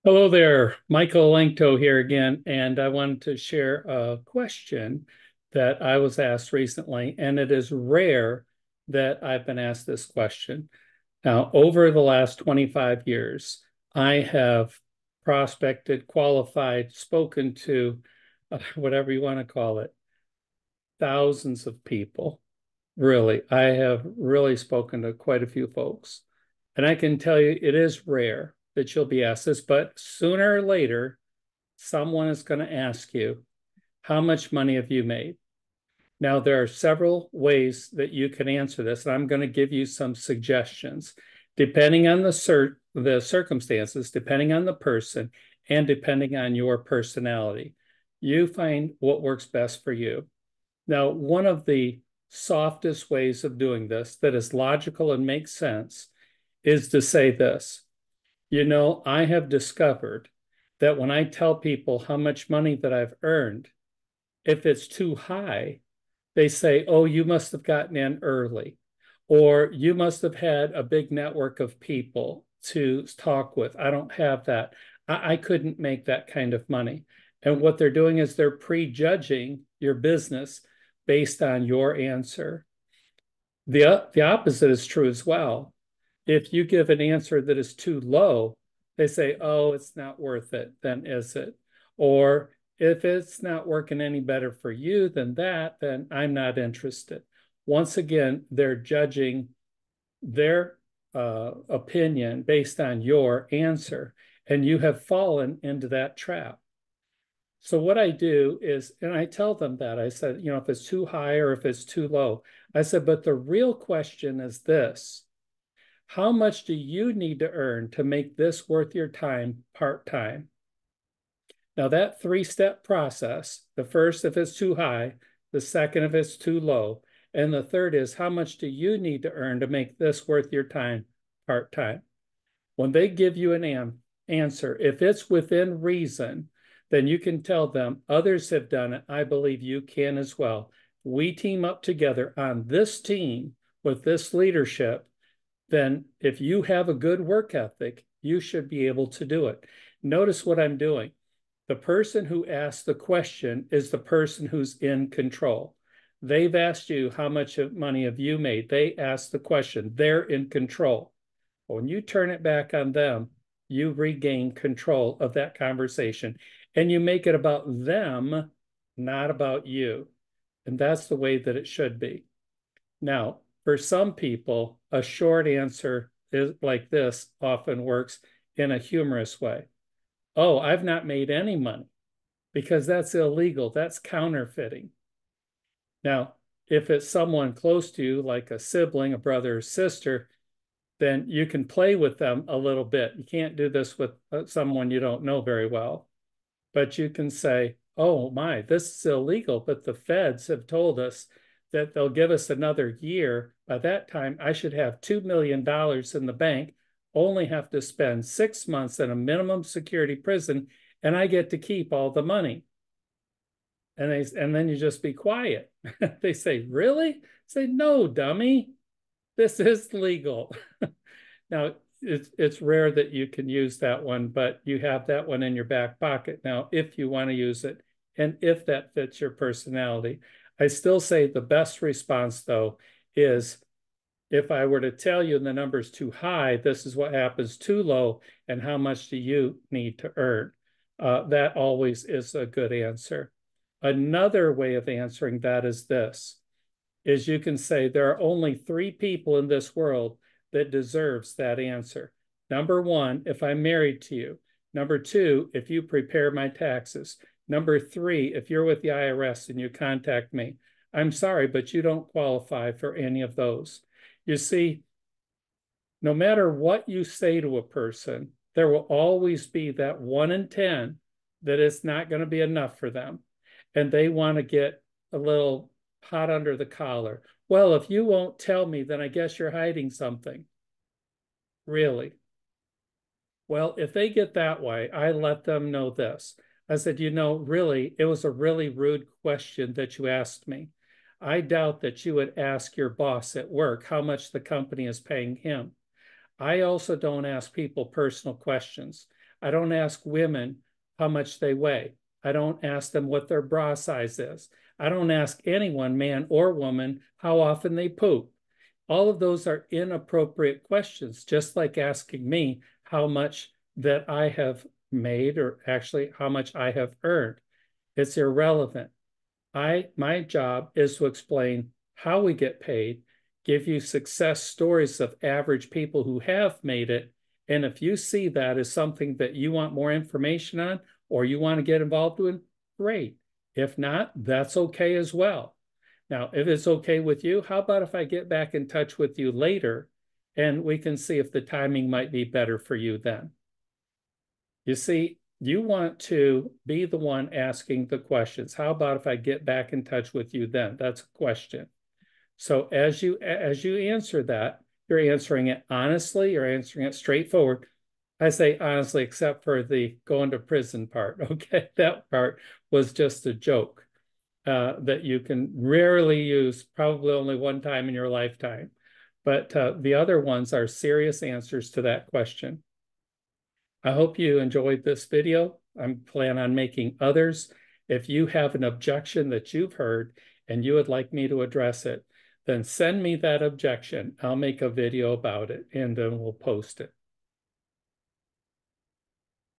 Hello there, Michael Langto here again, and I wanted to share a question that I was asked recently, and it is rare that I've been asked this question. Now, over the last 25 years, I have prospected, qualified, spoken to, whatever you want to call it, thousands of people. Really, I have really spoken to quite a few folks. And I can tell you it is rare that you'll be asked this, but sooner or later, someone is going to ask you, how much money have you made? Now, there are several ways that you can answer this, and I'm going to give you some suggestions. Depending on the circumstances, depending on the person, and depending on your personality, you find what works best for you. Now, one of the softest ways of doing this that is logical and makes sense is to say this. I have discovered that when I tell people how much money that I've earned, if it's too high, they say, oh, you must have gotten in early, or you must have had a big network of people to talk with. I don't have that. I couldn't make that kind of money. And what they're doing is they're prejudging your business based on your answer. The opposite is true as well. If you give an answer that is too low, they say, oh, it's not worth it, then is it? Or if it's not working any better for you than that, then I'm not interested. Once again, they're judging their opinion based on your answer, and you have fallen into that trap. So what I do is, and I tell them that, I said, if it's too high or if it's too low, I said, but the real question is this: how much do you need to earn to make this worth your time part-time? Now, that three-step process, the first, if it's too high, the second, if it's too low, and the third is how much do you need to earn to make this worth your time part-time? When they give you an answer, if it's within reason, then you can tell them others have done it. I believe you can as well. We team up together on this team with this leadership, then if you have a good work ethic, you should be able to do it. Notice what I'm doing. The person who asked the question is the person who's in control. They've asked you how much money have you made. They asked the question. They're in control. When you turn it back on them, you regain control of that conversation and you make it about them, not about you. And that's the way that it should be. Now, for some people, a short answer is like this often works in a humorous way. Oh, I've not made any money because that's illegal. That's counterfeiting. Now, if it's someone close to you, like a sibling, a brother or sister, then you can play with them a little bit. You can't do this with someone you don't know very well, but you can say, oh my, this is illegal, but the feds have told us that they'll give us another year. By that time, I should have $2 million in the bank, only have to spend 6 months in a minimum security prison, and I get to keep all the money. And then you just be quiet. They say, really? Say, no, dummy. This is legal. Now, it's rare that you can use that one, but you have that one in your back pocket now if you want to use it and if that fits your personality. I still say the best response, though, is if I were to tell you the number's too high, this is what happens, too low, and how much do you need to earn? That always is a good answer. Another way of answering that is this, is you can say there are only three people in this world that deserves that answer. Number one, if I'm married to you. Number two, if you prepare my taxes. Number three, if you're with the IRS and you contact me. I'm sorry, but you don't qualify for any of those. You see, no matter what you say to a person, there will always be that 1 in 10 that it's not going to be enough for them. And they want to get a little hot under the collar. Well, if you won't tell me, then I guess you're hiding something. Really? Well, if they get that way, I let them know this. I said, really, it was a really rude question that you asked me. I doubt that you would ask your boss at work how much the company is paying him. I also don't ask people personal questions. I don't ask women how much they weigh. I don't ask them what their bra size is. I don't ask anyone, man or woman, how often they poop. All of those are inappropriate questions, just like asking me how much that I have made, or actually how much I have earned. It's irrelevant. My job is to explain how we get paid, give you success stories of average people who have made it. And if you see that as something that you want more information on or you want to get involved in, great. If not, that's okay as well. Now, if it's okay with you, how about if I get back in touch with you later and we can see if the timing might be better for you then? You see, you want to be the one asking the questions. How about if I get back in touch with you then? That's a question. So as you answer that, you're answering it honestly, you're answering it straightforward. I say honestly, except for the going to prison part. Okay, that part was just a joke that you can rarely use, probably only one time in your lifetime. But the other ones are serious answers to that question. I hope you enjoyed this video. I'm planning on making others. If you have an objection that you've heard and you would like me to address it, then send me that objection. I'll make a video about it and then we'll post it.